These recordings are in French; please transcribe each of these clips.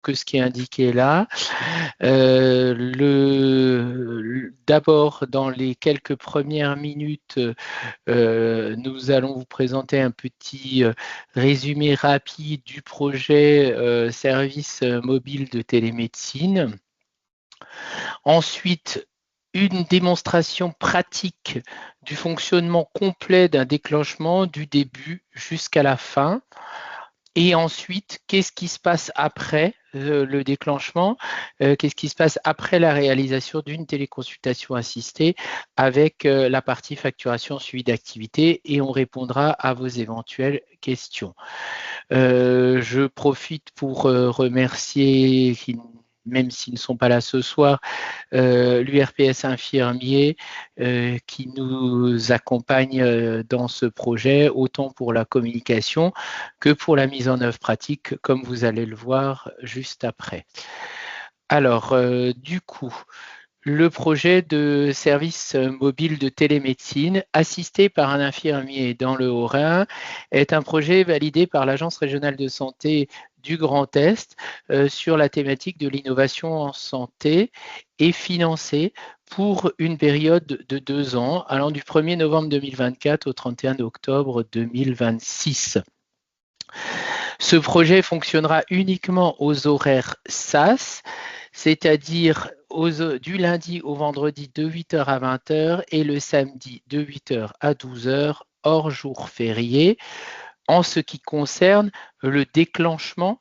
que ce qui est indiqué là. D'abord, dans les quelques premières minutes, nous allons vous présenter un petit résumé rapide du projet service mobile de télémédecine. Ensuite, une démonstration pratique du fonctionnement complet d'un déclenchement du début jusqu'à la fin. Et ensuite, qu'est-ce qui se passe après le déclenchement? Qu'est-ce qui se passe après la réalisation d'une téléconsultation assistée avec la partie facturation suivi d'activité, et on répondra à vos éventuelles questions. Je profite pour remercier, même s'ils ne sont pas là ce soir, l'URPS Infirmier qui nous accompagne dans ce projet, autant pour la communication que pour la mise en œuvre pratique, comme vous allez le voir juste après. Alors, du coup, le projet de service mobile de télémédecine assisté par un infirmier dans le Haut-Rhin est un projet validé par l'Agence régionale de santé du Grand Est sur la thématique de l'innovation en santé et financé pour une période de 2 ans allant du 1er novembre 2024 au 31 octobre 2026. Ce projet fonctionnera uniquement aux horaires SAS, c'est-à-dire du lundi au vendredi de 8h à 20h et le samedi de 8h à 12h, hors jour férié, en ce qui concerne le déclenchement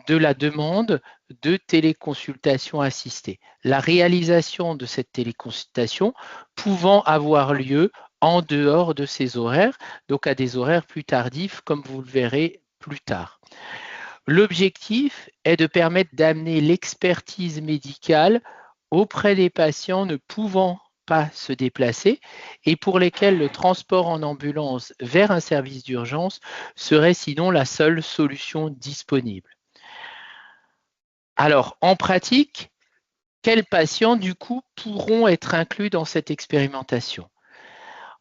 de la demande de téléconsultation assistée. La réalisation de cette téléconsultation pouvant avoir lieu en dehors de ces horaires, donc à des horaires plus tardifs, comme vous le verrez plus tard. L'objectif est de permettre d'amener l'expertise médicale auprès des patients ne pouvant pas se déplacer et pour lesquels le transport en ambulance vers un service d'urgence serait sinon la seule solution disponible. Alors, en pratique, quels patients, du coup, pourront être inclus dans cette expérimentation?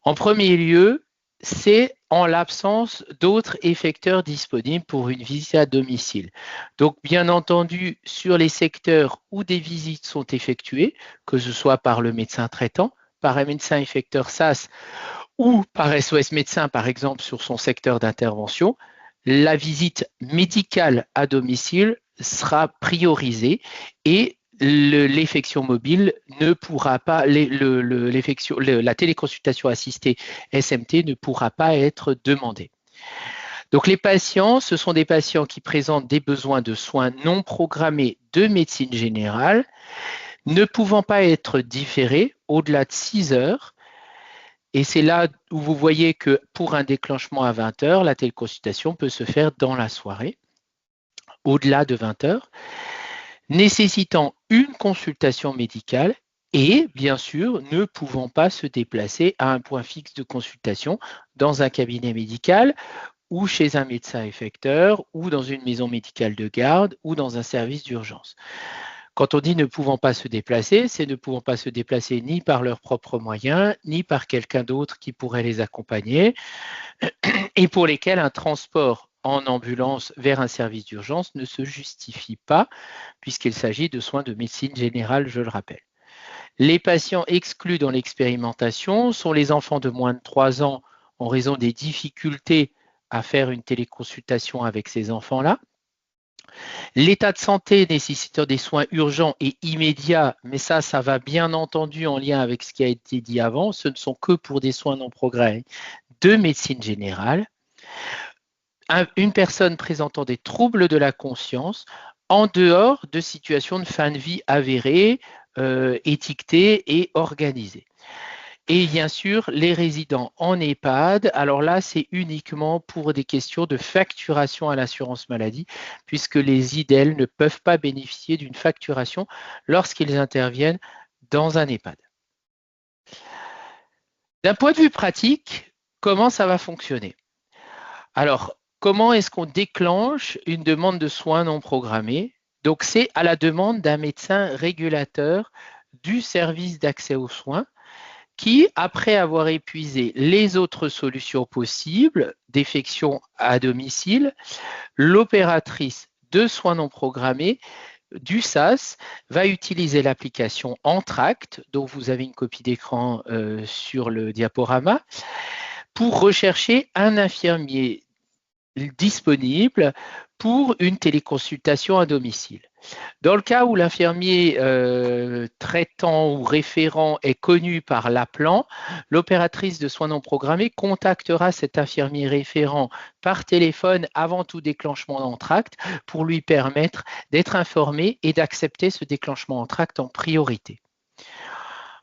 En premier lieu, c'est en l'absence d'autres effecteurs disponibles pour une visite à domicile. Donc, bien entendu, sur les secteurs où des visites sont effectuées, que ce soit par le médecin traitant, par un médecin effecteur SAS ou par SOS médecin, par exemple, sur son secteur d'intervention, la visite médicale à domicile sera priorisée et l'effection mobile ne pourra pas, la téléconsultation assistée SMT ne pourra pas être demandée. Donc les patients, ce sont des patients qui présentent des besoins de soins non programmés de médecine générale, ne pouvant pas être différés au-delà de 6 heures. Et c'est là où vous voyez que pour un déclenchement à 20 heures, la téléconsultation peut se faire dans la soirée, au-delà de 20 heures, nécessitant une consultation médicale et, bien sûr, ne pouvant pas se déplacer à un point fixe de consultation dans un cabinet médical ou chez un médecin effecteur ou dans une maison médicale de garde ou dans un service d'urgence. Quand on dit ne pouvant pas se déplacer, c'est ne pouvant pas se déplacer ni par leurs propres moyens, ni par quelqu'un d'autre qui pourrait les accompagner, et pour lesquels un transport en ambulance vers un service d'urgence ne se justifie pas, puisqu'il s'agit de soins de médecine générale, je le rappelle. Les patients exclus dans l'expérimentation sont les enfants de moins de 3 ans en raison des difficultés à faire une téléconsultation avec ces enfants-là. L'état de santé nécessitant des soins urgents et immédiats, mais ça va bien entendu en lien avec ce qui a été dit avant, ce ne sont que pour des soins non programmés de médecine générale. Une personne présentant des troubles de la conscience en dehors de situations de fin de vie avérées, étiquetées et organisées. Et bien sûr, les résidents en EHPAD, alors là, c'est uniquement pour des questions de facturation à l'assurance maladie, puisque les IDEL ne peuvent pas bénéficier d'une facturation lorsqu'ils interviennent dans un EHPAD. D'un point de vue pratique, comment ça va fonctionner? Alors, comment est-ce qu'on déclenche une demande de soins non programmés? Donc, c'est à la demande d'un médecin régulateur du service d'accès aux soins qui, après avoir épuisé les autres solutions possibles d'effection à domicile, l'opératrice de soins non programmés du SAS va utiliser l'application Entracte, dont vous avez une copie d'écran sur le diaporama, pour rechercher un infirmier disponible pour une téléconsultation à domicile. Dans le cas où l'infirmier traitant ou référent est connu par l'appelant, l'opératrice de soins non programmés contactera cet infirmier référent par téléphone avant tout déclenchement d'entracte pour lui permettre d'être informé et d'accepter ce déclenchement d'entracte en priorité.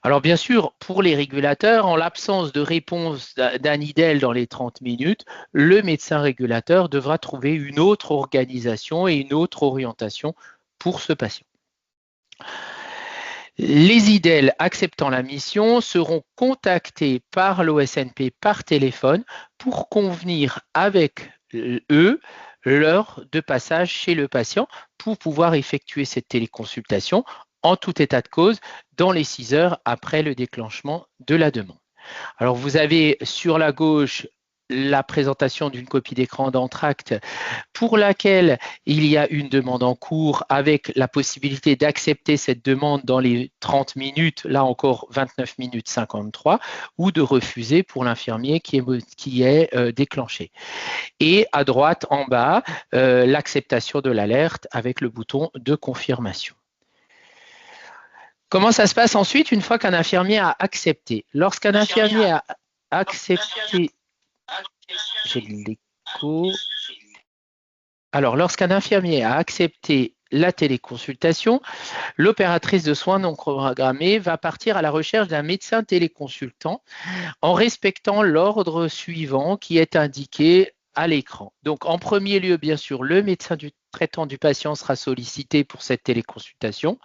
Alors bien sûr, pour les régulateurs, en l'absence de réponse d'un IDEL dans les 30 minutes, le médecin régulateur devra trouver une autre organisation et une autre orientation pour ce patient. Les IDEL acceptant la mission seront contactés par l'OSNP par téléphone pour convenir avec eux l'heure de passage chez le patient pour pouvoir effectuer cette téléconsultation en tout état de cause dans les 6 heures après le déclenchement de la demande. Alors vous avez sur la gauche la présentation d'une copie d'écran d'Entracte pour laquelle il y a une demande en cours avec la possibilité d'accepter cette demande dans les 30 minutes, là encore 29 minutes 53, ou de refuser pour l'infirmier qui est déclenché. Et à droite en bas, l'acceptation de l'alerte avec le bouton de confirmation. Comment ça se passe ensuite une fois qu'un infirmier a accepté? Lorsqu'un infirmier a accepté, j'ai de l'écho. Alors, lorsqu'un infirmier a accepté la téléconsultation, l'opératrice de soins non programmés va partir à la recherche d'un médecin téléconsultant en respectant l'ordre suivant qui est indiqué à l'écran. Donc, en premier lieu, bien sûr, le médecin traitant du patient sera sollicité pour cette téléconsultation.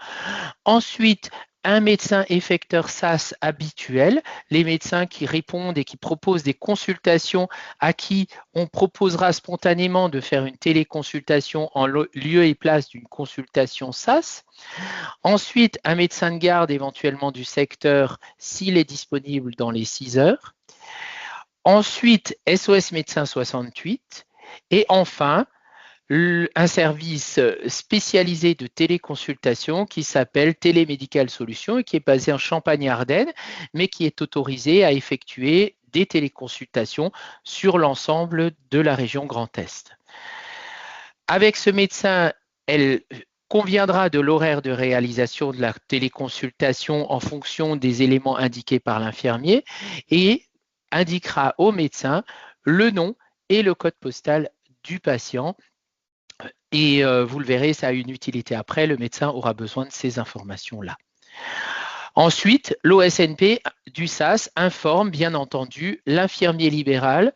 Ensuite, un médecin effecteur SAS habituel, les médecins qui répondent et qui proposent des consultations à qui on proposera spontanément de faire une téléconsultation en lieu et place d'une consultation SAS. Ensuite, un médecin de garde éventuellement du secteur s'il est disponible dans les 6 heures. Ensuite, SOS médecin 68. Et enfin, un service spécialisé de téléconsultation qui s'appelle Télémédical Solutions et qui est basé en Champagne-Ardenne, mais qui est autorisé à effectuer des téléconsultations sur l'ensemble de la région Grand Est. Avec ce médecin, elle conviendra de l'horaire de réalisation de la téléconsultation en fonction des éléments indiqués par l'infirmier et indiquera au médecin le nom et le code postal du patient. Et vous le verrez, ça a une utilité après, le médecin aura besoin de ces informations-là. Ensuite, l'OSNP du SAS informe bien entendu l'infirmier libéral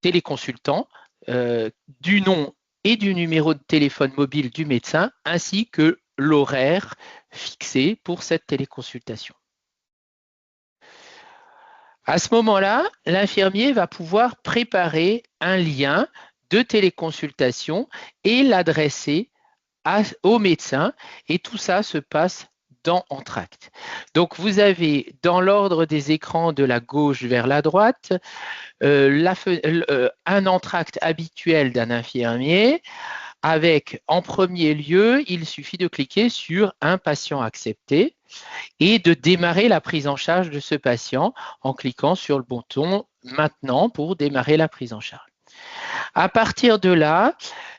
téléconsultant du nom et du numéro de téléphone mobile du médecin ainsi que l'horaire fixé pour cette téléconsultation. À ce moment-là, l'infirmier va pouvoir préparer un lien de téléconsultation et l'adresser au médecin et tout ça se passe dans Entracte. Donc vous avez dans l'ordre des écrans de la gauche vers la droite un Entracte habituel d'un infirmier avec en premier lieu, il suffit de cliquer sur un patient accepté et de démarrer la prise en charge de ce patient en cliquant sur le bouton maintenant pour démarrer la prise en charge. À partir de là,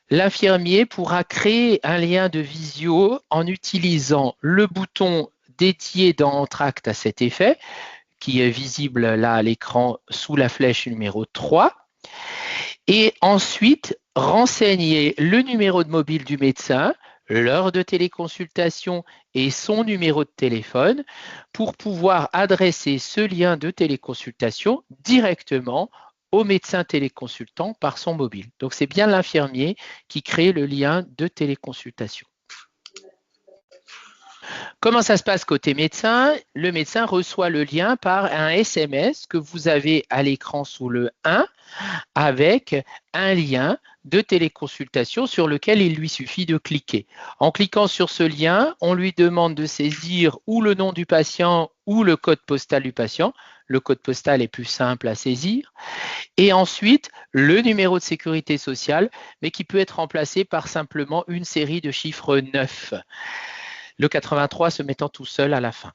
l'infirmier pourra créer un lien de visio en utilisant le bouton dédié dans Entracte à cet effet, qui est visible là à l'écran sous la flèche numéro 3. Et ensuite, renseigner le numéro de mobile du médecin, l'heure de téléconsultation et son numéro de téléphone pour pouvoir adresser ce lien de téléconsultation directement au médecin téléconsultant par son mobile. Donc, c'est bien l'infirmier qui crée le lien de téléconsultation. Comment ça se passe côté médecin? Le médecin reçoit le lien par un SMS que vous avez à l'écran sous le 1 avec un lien de téléconsultation sur lequel il lui suffit de cliquer. En cliquant sur ce lien, on lui demande de saisir ou le nom du patient ou le code postal du patient. le code postal est plus simple à saisir. Et ensuite, le numéro de sécurité sociale, mais qui peut être remplacé par simplement une série de chiffres 9, le 83 se mettant tout seul à la fin.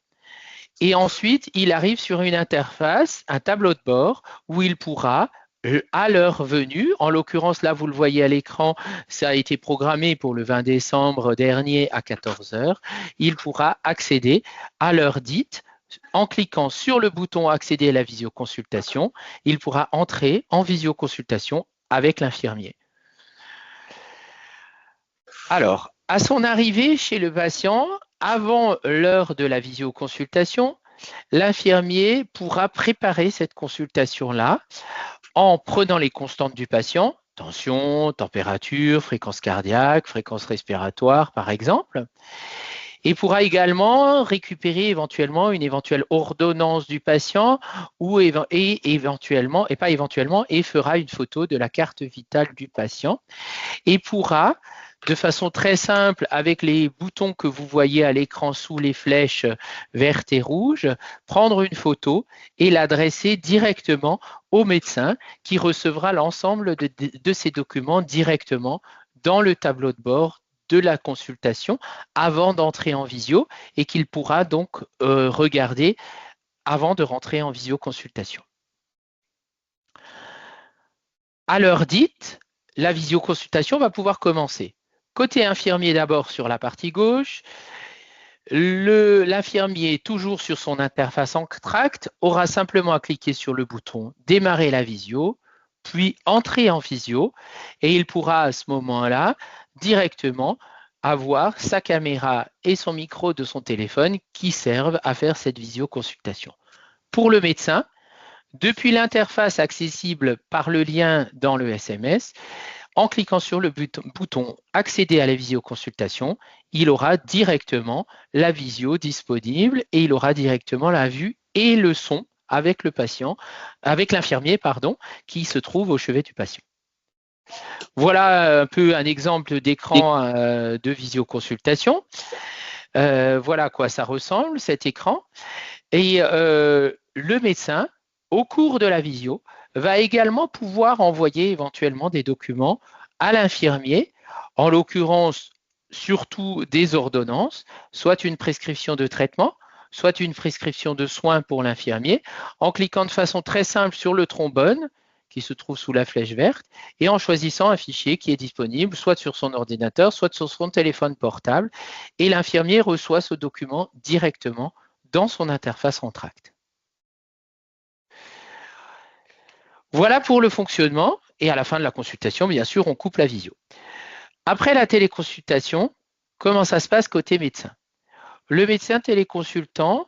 Et ensuite, il arrive sur une interface, un tableau de bord, où il pourra, à l'heure venue, en l'occurrence, là, vous le voyez à l'écran, ça a été programmé pour le 20 décembre dernier à 14 heures, il pourra accéder à l'heure dite. En cliquant sur le bouton accéder à la visioconsultation, il pourra entrer en visioconsultation avec l'infirmier. Alors, à son arrivée chez le patient, avant l'heure de la visioconsultation, l'infirmier pourra préparer cette consultation-là en prenant les constantes du patient, tension, température, fréquence cardiaque, fréquence respiratoire par exemple, et pourra également récupérer éventuellement une éventuelle ordonnance du patient et fera une photo de la carte vitale du patient et pourra, de façon très simple, avec les boutons que vous voyez à l'écran sous les flèches vertes et rouges, prendre une photo et l'adresser directement au médecin qui recevra l'ensemble de ces documents directement dans le tableau de bord de la consultation avant d'entrer en visio et qu'il pourra donc regarder avant de rentrer en visioconsultation. À l'heure dite, la visioconsultation va pouvoir commencer. Côté infirmier d'abord sur la partie gauche, l'infirmier, toujours sur son interface Entract, aura simplement à cliquer sur le bouton « Démarrer la visio », puis « Entrer en visio » et il pourra à ce moment-là directement avoir sa caméra et son micro de son téléphone qui servent à faire cette visioconsultation. Pour le médecin, depuis l'interface accessible par le lien dans le SMS, en cliquant sur le bouton « Accéder à la visioconsultation », il aura directement la visio disponible et il aura directement la vue et le son avec le patient, avec l'infirmier, qui se trouve au chevet du patient. Voilà un peu un exemple d'écran de visioconsultation. Voilà à quoi ça ressemble, cet écran. Et le médecin, au cours de la visio, va également pouvoir envoyer éventuellement des documents à l'infirmier, en l'occurrence surtout des ordonnances, soit une prescription de traitement, soit une prescription de soins pour l'infirmier, en cliquant de façon très simple sur le trombone qui se trouve sous la flèche verte et en choisissant un fichier qui est disponible soit sur son ordinateur, soit sur son téléphone portable et l'infirmier reçoit ce document directement dans son interface Entract. Voilà pour le fonctionnement et à la fin de la consultation, bien sûr, on coupe la visio. Après la téléconsultation, comment ça se passe côté médecin? Le médecin téléconsultant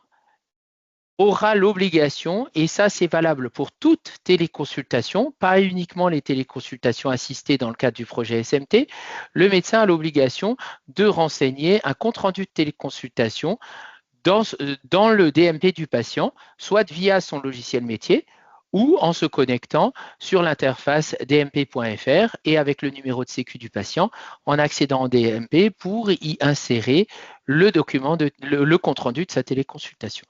aura l'obligation, et ça c'est valable pour toute téléconsultation, pas uniquement les téléconsultations assistées dans le cadre du projet SMT, le médecin a l'obligation de renseigner un compte-rendu de téléconsultation dans le DMP du patient, soit via son logiciel métier ou en se connectant sur l'interface dmp.fr et avec le numéro de sécu du patient en accédant au DMP pour y insérer le document, le compte-rendu de sa téléconsultation.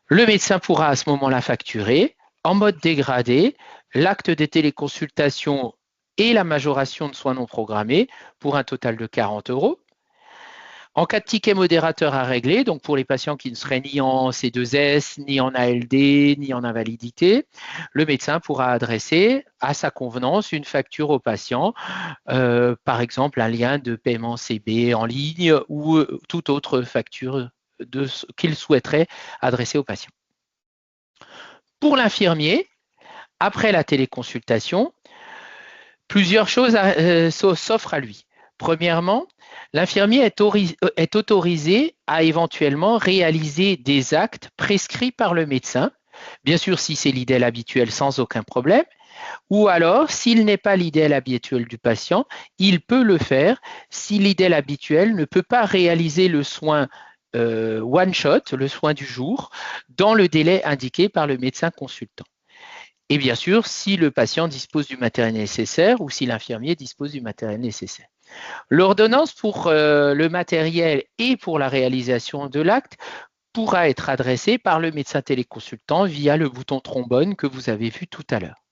Le médecin pourra à ce moment-là facturer en mode dégradé l'acte de téléconsultation et la majoration de soins non programmés pour un total de 40 €. En cas de ticket modérateur à régler, donc pour les patients qui ne seraient ni en C2S, ni en ALD, ni en invalidité, le médecin pourra adresser à sa convenance une facture au patient, par exemple un lien de paiement CB en ligne ou toute autre facture qu'il souhaiterait adresser au patient. Pour l'infirmier, après la téléconsultation, plusieurs choses s'offrent à lui. Premièrement, l'infirmier est autorisé à éventuellement réaliser des actes prescrits par le médecin, bien sûr si c'est l'IDEL habituel sans aucun problème, ou alors s'il n'est pas l'IDEL habituel du patient, il peut le faire si l'IDEL habituel ne peut pas réaliser le soin one shot, le soin du jour, dans le délai indiqué par le médecin consultant. Et bien sûr, si le patient dispose du matériel nécessaire ou si l'infirmier dispose du matériel nécessaire. L'ordonnance pour le matériel et pour la réalisation de l'acte pourra être adressée par le médecin téléconsultant via le bouton trombone que vous avez vu tout à l'heure.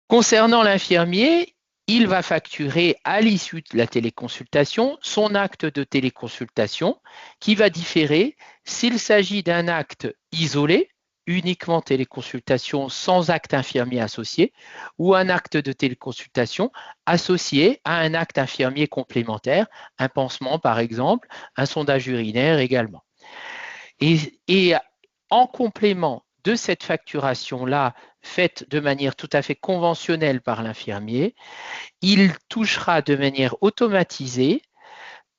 Concernant l'infirmier, il va facturer à l'issue de la téléconsultation son acte de téléconsultation qui va différer s'il s'agit d'un acte isolé, uniquement téléconsultation sans acte infirmier associé, ou un acte de téléconsultation associé à un acte infirmier complémentaire, un pansement par exemple, un sondage urinaire également. Et en complément de cette facturation-là, faite de manière tout à fait conventionnelle par l'infirmier, il touchera de manière automatisée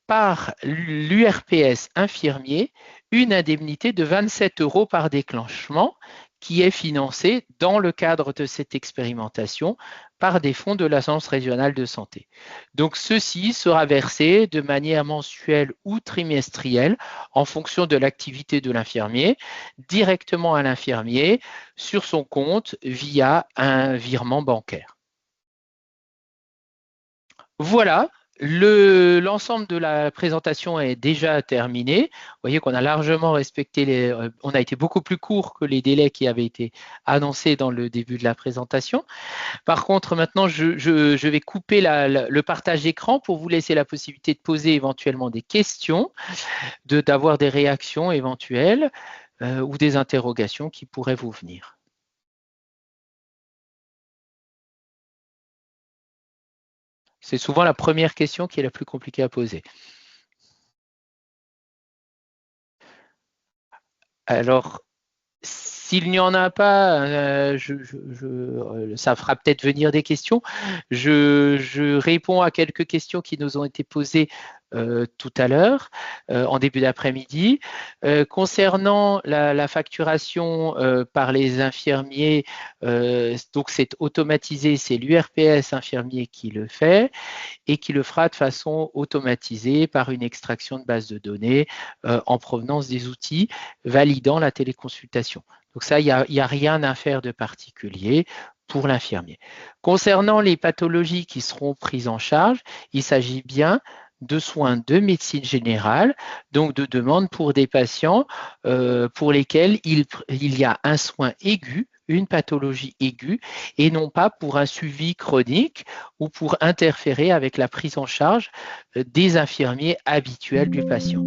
par l'URPS infirmier une indemnité de 27 € par déclenchement qui est financée dans le cadre de cette expérimentation par des fonds de l'Agence régionale de santé. Donc ceci sera versé de manière mensuelle ou trimestrielle en fonction de l'activité de l'infirmier, directement à l'infirmier sur son compte via un virement bancaire. Voilà, l'ensemble de la présentation est déjà terminé. Vous voyez qu'on a largement respecté on a été beaucoup plus court que les délais qui avaient été annoncés dans le début de la présentation. Par contre, maintenant, je vais couper le partage d'écran pour vous laisser la possibilité de poser éventuellement des questions, d'avoir des réactions éventuelles ou des interrogations qui pourraient vous venir. C'est souvent la première question qui est la plus compliquée à poser. Alors, s'il n'y en a pas, ça fera peut-être venir des questions. Je réponds à quelques questions qui nous ont été posées tout à l'heure, en début d'après-midi. Concernant la facturation par les infirmiers, donc c'est automatisé, c'est l'URPS infirmier qui le fait et qui le fera de façon automatisée par une extraction de base de données en provenance des outils validant la téléconsultation. Donc ça, il n'y a rien à faire de particulier pour l'infirmier. Concernant les pathologies qui seront prises en charge, il s'agit bien de soins de médecine générale, donc de demandes pour des patients pour lesquels il y a un soin aigu, une pathologie aiguë, et non pas pour un suivi chronique ou pour interférer avec la prise en charge des infirmiers habituels du patient.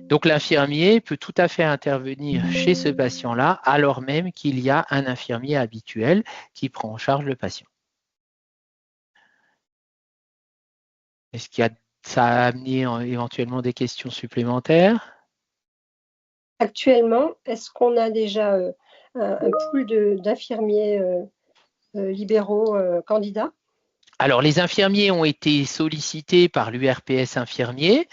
Donc l'infirmier peut tout à fait intervenir chez ce patient-là, alors même qu'il y a un infirmier habituel qui prend en charge le patient. Est-ce qu'il y a ça a amené éventuellement des questions supplémentaires? Actuellement, est-ce qu'on a déjà un pool d'infirmiers libéraux candidats? Alors, les infirmiers ont été sollicités par l'URPS infirmier.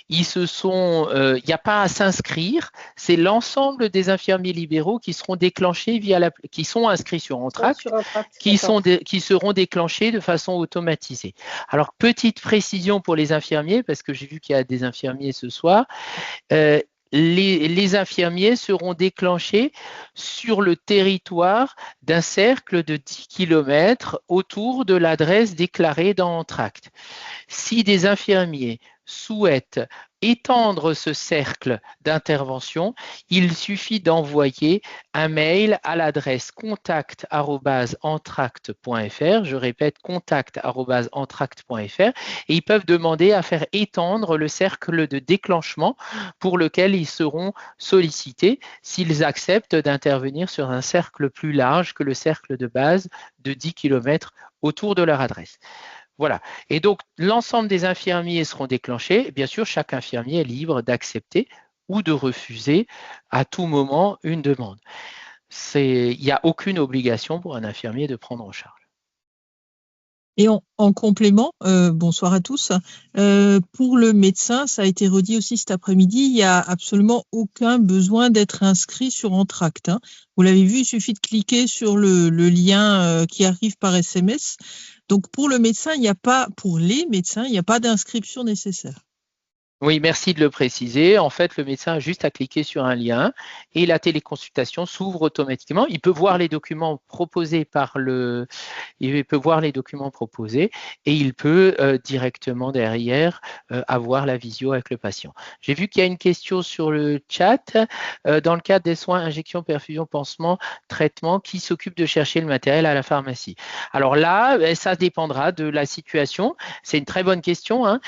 Il n'y a pas à s'inscrire. C'est l'ensemble des infirmiers libéraux qui seront déclenchés qui sont inscrits sur Entract, qui seront déclenchés de façon automatisée. Alors, petite précision pour les infirmiers, parce que j'ai vu qu'il y a des infirmiers ce soir. Les infirmiers seront déclenchés sur le territoire d'un cercle de 10 km autour de l'adresse déclarée dans Entract. Si des infirmiers souhaitent étendre ce cercle d'intervention, il suffit d'envoyer un mail à l'adresse contact@entract.fr, je répète contact@entract.fr, et ils peuvent demander à faire étendre le cercle de déclenchement pour lequel ils seront sollicités s'ils acceptent d'intervenir sur un cercle plus large que le cercle de base de 10 km autour de leur adresse. Voilà. Et donc, l'ensemble des infirmiers seront déclenchés. Bien sûr, chaque infirmier est libre d'accepter ou de refuser à tout moment une demande. Il n'y a aucune obligation pour un infirmier de prendre en charge. Et en complément, bonsoir à tous, pour le médecin, ça a été redit aussi cet après-midi, il n'y a absolument aucun besoin d'être inscrit sur Entract. Hein. Vous l'avez vu, il suffit de cliquer sur le lien qui arrive par SMS. Donc pour le médecin, pour les médecins, il n'y a pas d'inscription nécessaire. Oui, merci de le préciser. En fait, le médecin a juste à cliquer sur un lien et la téléconsultation s'ouvre automatiquement. Il peut voir les documents proposés il peut voir les documents proposés et il peut directement derrière avoir la visio avec le patient. J'ai vu qu'il y a une question sur le chat. Dans le cadre des soins, injection, perfusion, pansement, traitement, qui s'occupe de chercher le matériel à la pharmacie? Alors là, ça dépendra de la situation. C'est une très bonne question, hein.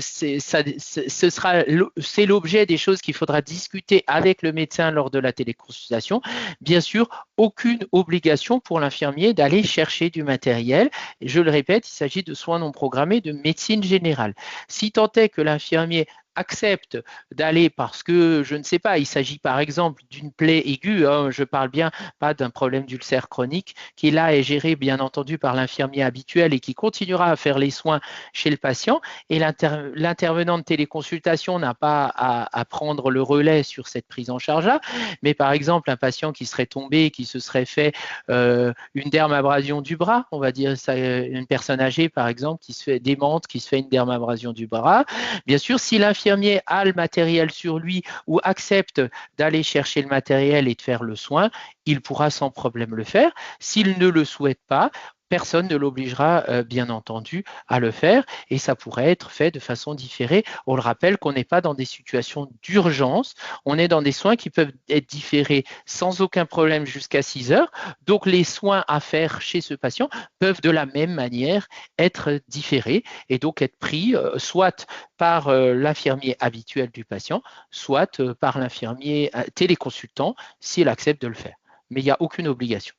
C'est l'objet des choses qu'il faudra discuter avec le médecin lors de la téléconsultation. Bien sûr, aucune obligation pour l'infirmier d'aller chercher du matériel. Et je le répète, il s'agit de soins non programmés de médecine générale. Si tant est que l'infirmier accepte d'aller parce que, je ne sais pas, il s'agit par exemple d'une plaie aiguë, hein, je parle bien pas d'un problème d'ulcère chronique, qui là est géré bien entendu par l'infirmier habituel et qui continuera à faire les soins chez le patient, et l'intervenant de téléconsultation n'a pas à prendre le relais sur cette prise en charge-là, mais par exemple un patient qui serait tombé, qui se serait fait une dermabrasion du bras, on va dire ça, une personne âgée par exemple qui se fait démente, qui se fait une dermabrasion du bras, bien sûr si l'infirmier a le matériel sur lui ou accepte d'aller chercher le matériel et de faire le soin, il pourra sans problème le faire. S'il ne le souhaite pas, personne ne l'obligera bien entendu à le faire et ça pourrait être fait de façon différée. On le rappelle qu'on n'est pas dans des situations d'urgence, on est dans des soins qui peuvent être différés sans aucun problème jusqu'à 6 heures. Donc les soins à faire chez ce patient peuvent de la même manière être différés et donc être pris soit par l'infirmier habituel du patient, soit par l'infirmier téléconsultant s'il accepte de le faire. Mais il n'y a aucune obligation.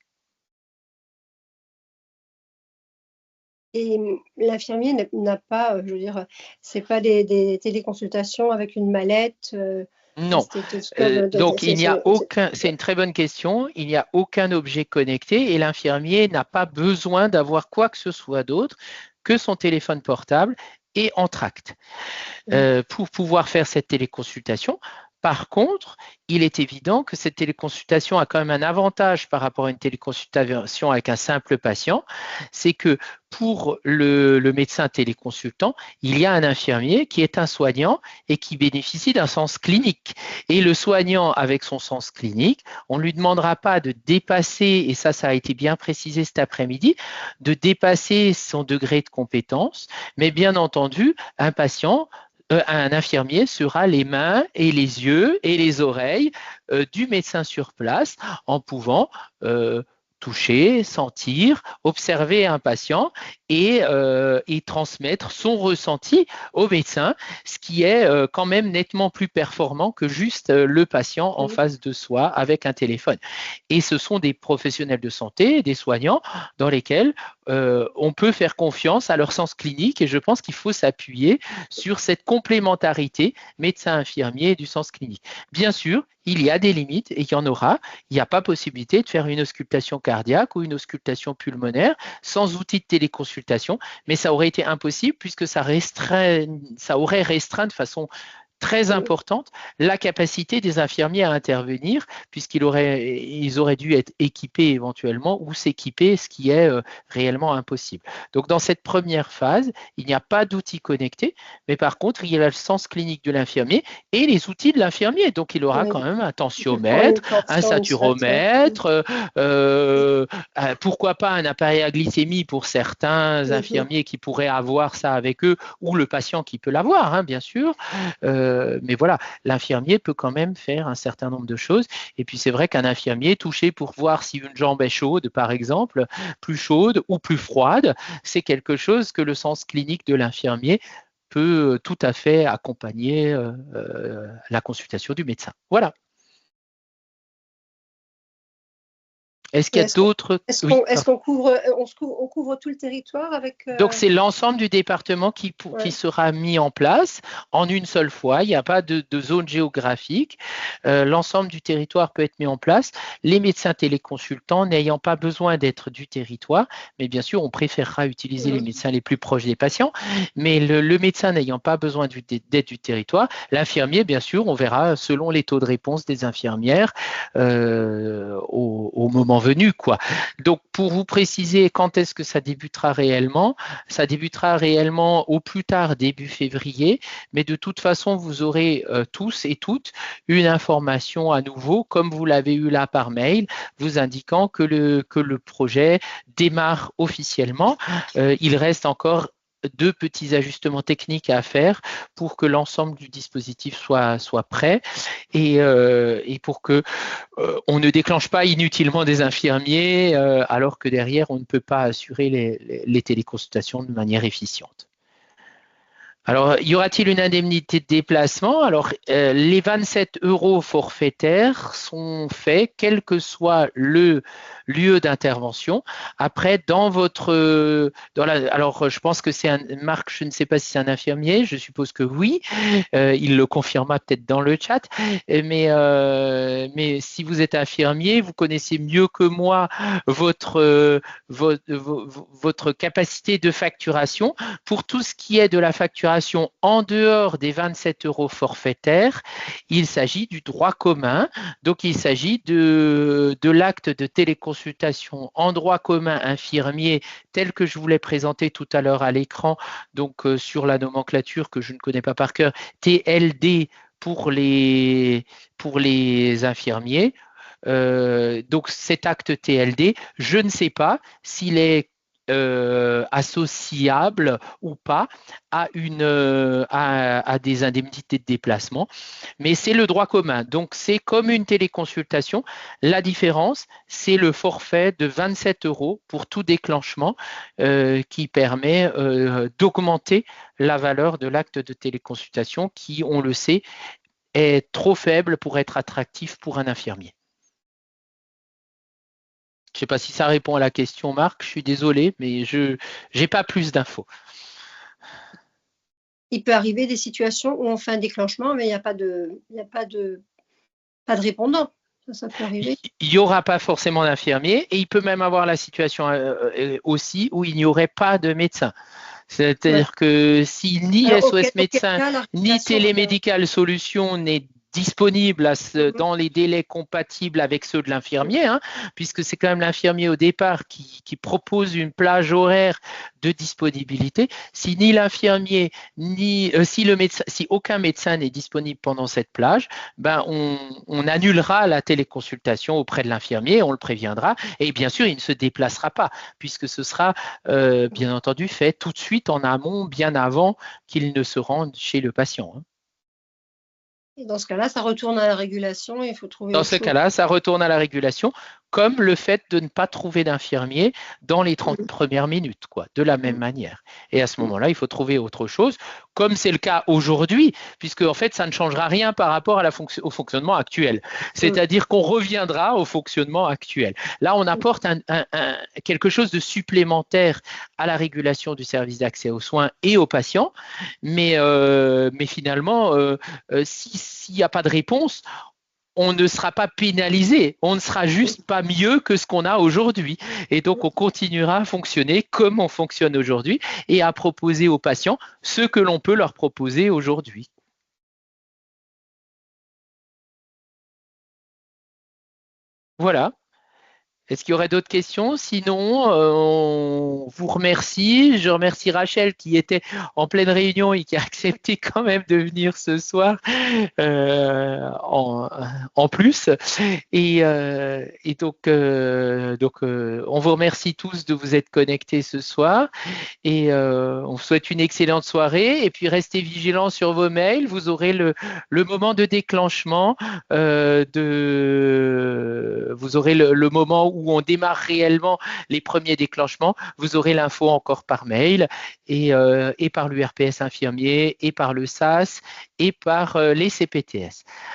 Et l'infirmier n'a pas, je veux dire, c'est pas des téléconsultations avec une mallette. Non. Donc, il n'y a aucun, c'est une très bonne question, il n'y a aucun objet connecté et l'infirmier n'a pas besoin d'avoir quoi que ce soit d'autre que son téléphone portable et entracte pour pouvoir faire cette téléconsultation. Par contre, il est évident que cette téléconsultation a quand même un avantage par rapport à une téléconsultation avec un simple patient, c'est que pour le médecin téléconsultant, il y a un infirmier qui est un soignant et qui bénéficie d'un sens clinique. Et le soignant, avec son sens clinique, on ne lui demandera pas de dépasser, et ça a été bien précisé cet après-midi, de dépasser son degré de compétence, mais bien entendu, un infirmier sera les mains et les yeux et les oreilles du médecin sur place en pouvant toucher, sentir, observer un patient et transmettre son ressenti au médecin, ce qui est quand même nettement plus performant que juste le patient en face de soi avec un téléphone. Et ce sont des professionnels de santé, des soignants, dans lesquels on peut faire confiance à leur sens clinique et je pense qu'il faut s'appuyer sur cette complémentarité médecin-infirmier du sens clinique. Bien sûr, il y a des limites et il y en aura. Il n'y a pas possibilité de faire une auscultation cardiaque ou une auscultation pulmonaire sans outil de téléconsultation, mais ça aurait été impossible puisque ça aurait restreint de façon très importante la capacité des infirmiers à intervenir puisqu'ils auraient dû être équipés éventuellement ou s'équiper, ce qui est réellement impossible. Donc dans cette première phase, il n'y a pas d'outils connectés, mais par contre, il y a le sens clinique de l'infirmier et les outils de l'infirmier. Donc il aura quand même un tensiomètre, un saturomètre, pourquoi pas un appareil à glycémie pour certains infirmiers qui pourraient avoir ça avec eux ou le patient qui peut l'avoir, hein, bien sûr. Mais voilà, l'infirmier peut quand même faire un certain nombre de choses. Et puis c'est vrai qu'un infirmier touché pour voir si une jambe est chaude, par exemple, plus chaude ou plus froide, c'est quelque chose que le sens clinique de l'infirmier peut tout à fait accompagner la consultation du médecin. Voilà. Est-ce qu'il y a d'autres… Est-ce qu'on couvre tout le territoire avec… Donc, c'est l'ensemble du département qui sera mis en place en une seule fois. Il n'y a pas de zone géographique. L'ensemble du territoire peut être mis en place. Les médecins téléconsultants n'ayant pas besoin d'être du territoire, mais bien sûr, on préférera utiliser les médecins les plus proches des patients, mais le médecin n'ayant pas besoin d'être du territoire, l'infirmier, bien sûr, on verra selon les taux de réponse des infirmières au moment convenu, quoi. Donc, pour vous préciser quand est-ce que ça débutera réellement au plus tard début février, mais de toute façon, vous aurez tous et toutes une information à nouveau, comme vous l'avez eu là par mail, vous indiquant que le projet démarre officiellement. Il reste encore 2 petits ajustements techniques à faire pour que l'ensemble du dispositif soit prêt et pour que on ne déclenche pas inutilement des infirmiers alors que derrière on ne peut pas assurer les téléconsultations de manière efficiente. Alors, y aura-t-il une indemnité de déplacement? Alors, les 27 € forfaitaires sont faits quel que soit le lieu d'intervention. Après, alors je pense que c'est Marc, je ne sais pas si c'est un infirmier, je suppose que oui. Il le confirmera peut-être dans le chat. Mais si vous êtes infirmier, vous connaissez mieux que moi votre capacité de facturation. Pour tout ce qui est de la facturation en dehors des 27 € forfaitaires, il s'agit du droit commun. Donc, il s'agit de l'acte de téléconsultation en droit commun infirmier tel que je vous l'ai présenté tout à l'heure à l'écran, donc sur la nomenclature que je ne connais pas par cœur, TLD pour les infirmiers. Donc, cet acte TLD, je ne sais pas s'il est associable ou pas à des indemnités de déplacement, mais c'est le droit commun. Donc, c'est comme une téléconsultation. La différence, c'est le forfait de 27 € pour tout déclenchement qui permet d'augmenter la valeur de l'acte de téléconsultation qui, on le sait, est trop faible pour être attractif pour un infirmier. Je ne sais pas si ça répond à la question, Marc. Je suis désolé, mais je n'ai pas plus d'infos. Il peut arriver des situations où on fait un déclenchement, mais il n'y a pas de répondant. Ça peut arriver. Il n'y aura pas forcément d'infirmier et il peut même avoir la situation aussi où il n'y aurait pas de médecin. C'est-à-dire que si ni SOS Médecin, ni Télémédical Solutions n'est disponible dans les délais compatibles avec ceux de l'infirmier, puisque c'est quand même l'infirmier au départ qui propose une plage horaire de disponibilité. Si ni l'infirmier, si aucun médecin n'est disponible pendant cette plage, on annulera la téléconsultation auprès de l'infirmier, on le préviendra, et bien sûr, il ne se déplacera pas, puisque ce sera bien entendu fait tout de suite en amont, bien avant qu'il ne se rende chez le patient. Et dans ce cas-là, ça retourne à la régulation et il faut trouver. Dans ce cas-là, ça retourne à la régulation, comme le fait de ne pas trouver d'infirmier dans les 30 premières minutes, de la même manière. Et à ce moment-là, il faut trouver autre chose, comme c'est le cas aujourd'hui, puisque en fait, ça ne changera rien par rapport au fonctionnement actuel. C'est-à-dire qu'on reviendra au fonctionnement actuel. Là, on apporte quelque chose de supplémentaire à la régulation du service d'accès aux soins et aux patients, mais finalement, s'il n'y a pas de réponse, on ne sera pas pénalisé, on ne sera juste pas mieux que ce qu'on a aujourd'hui. Et donc, on continuera à fonctionner comme on fonctionne aujourd'hui et à proposer aux patients ce que l'on peut leur proposer aujourd'hui. Voilà. Est-ce qu'il y aurait d'autres questions? Sinon, on vous remercie. Je remercie Rachel qui était en pleine réunion et qui a accepté quand même de venir ce soir en plus. Et donc, on vous remercie tous de vous être connectés ce soir. Et on vous souhaite une excellente soirée. Et puis, restez vigilants sur vos mails. Vous aurez le moment de déclenchement. Vous aurez le moment où on démarre réellement les premiers déclenchements, vous aurez l'info encore par mail et par l'URPS infirmier et par le SAS et par les CPTS.